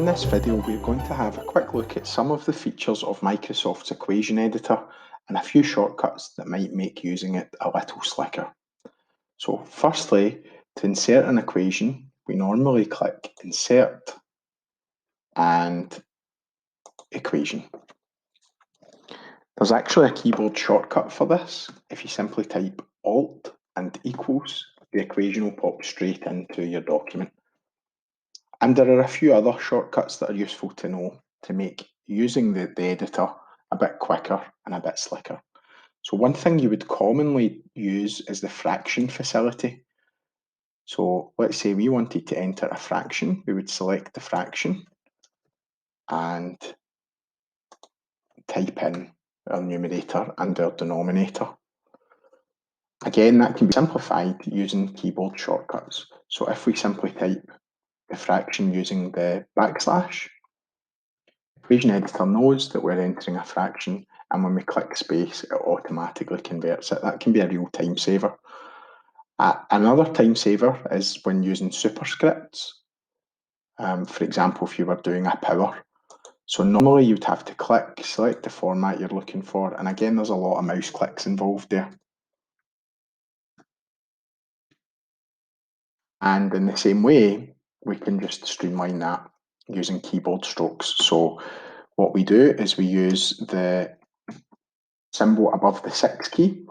In this video, we're going to have a quick look at some of the features of Microsoft's equation editor and a few shortcuts that might make using it a little slicker. So firstly, to insert an equation, we normally click Insert and Equation. There's actually a keyboard shortcut for this. If you simply type Alt and equals, the equation will pop straight into your document. And there are a few other shortcuts that are useful to know to make using the editor a bit quicker and a bit slicker. So one thing you would commonly use is the fraction facility. So let's say we wanted to enter a fraction, we would select the fraction and type in our numerator and our denominator. Again, that can be simplified using keyboard shortcuts. So if we simply type the fraction using the backslash, equation editor knows that we're entering a fraction, and when we click space, it automatically converts it. That can be a real time saver. Another time saver is when using superscripts. For example, if you were doing a power. So normally you'd have to click, select the format you're looking for, and again, there's a lot of mouse clicks involved there. And in the same way, we can just streamline that using keyboard strokes. So what we do is we use the symbol above the 6 key.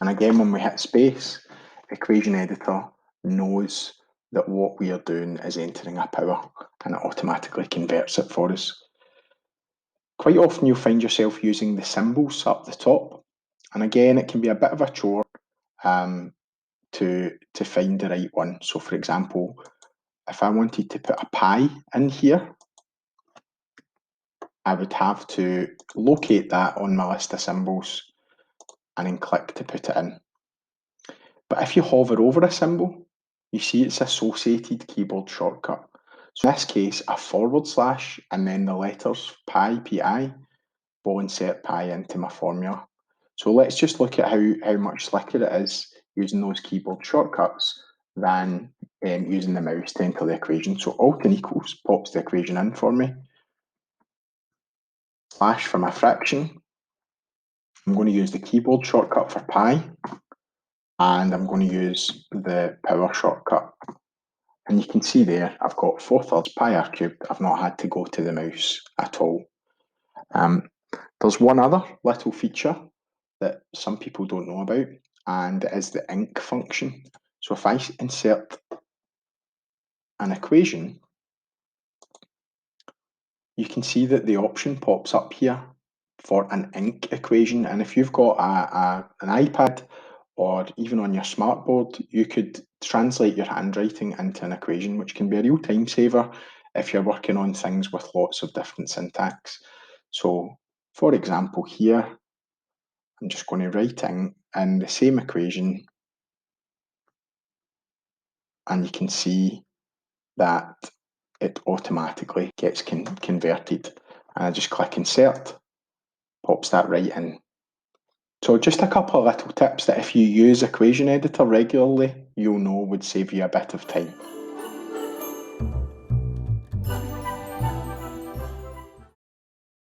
And again, when we hit space, equation editor knows that what we are doing is entering a power, and it automatically converts it for us. Quite often you'll find yourself using the symbols up the top. And again, it can be a bit of a chore to find the right one. So for example, if I wanted to put a pi in here, I would have to locate that on my list of symbols and then click to put it in. But if you hover over a symbol, you see it's associated keyboard shortcut. So in this case, a / and then the letters pi, pi, will insert pi into my formula. So let's just look at how much slicker it is using those keyboard shortcuts than using the mouse to enter the equation. So Alt and equals pops the equation in for me. Slash for my fraction. I'm going to use the keyboard shortcut for pi, and I'm going to use the power shortcut. And you can see there, I've got 4/3 pi r cubed. I've not had to go to the mouse at all. There's one other little feature that some people don't know about, and it is the inc function. So if I insert an equation, you can see that the option pops up here for an inc equation. And if you've got an iPad or even on your smartboard, you could translate your handwriting into an equation, which can be a real time saver if you're working on things with lots of different syntax. So for example, here, I'm just going to write in the same equation, and you can see that it automatically gets converted. And I just click insert, pops that right in. So just a couple of little tips that if you use equation editor regularly, you'll know would save you a bit of time.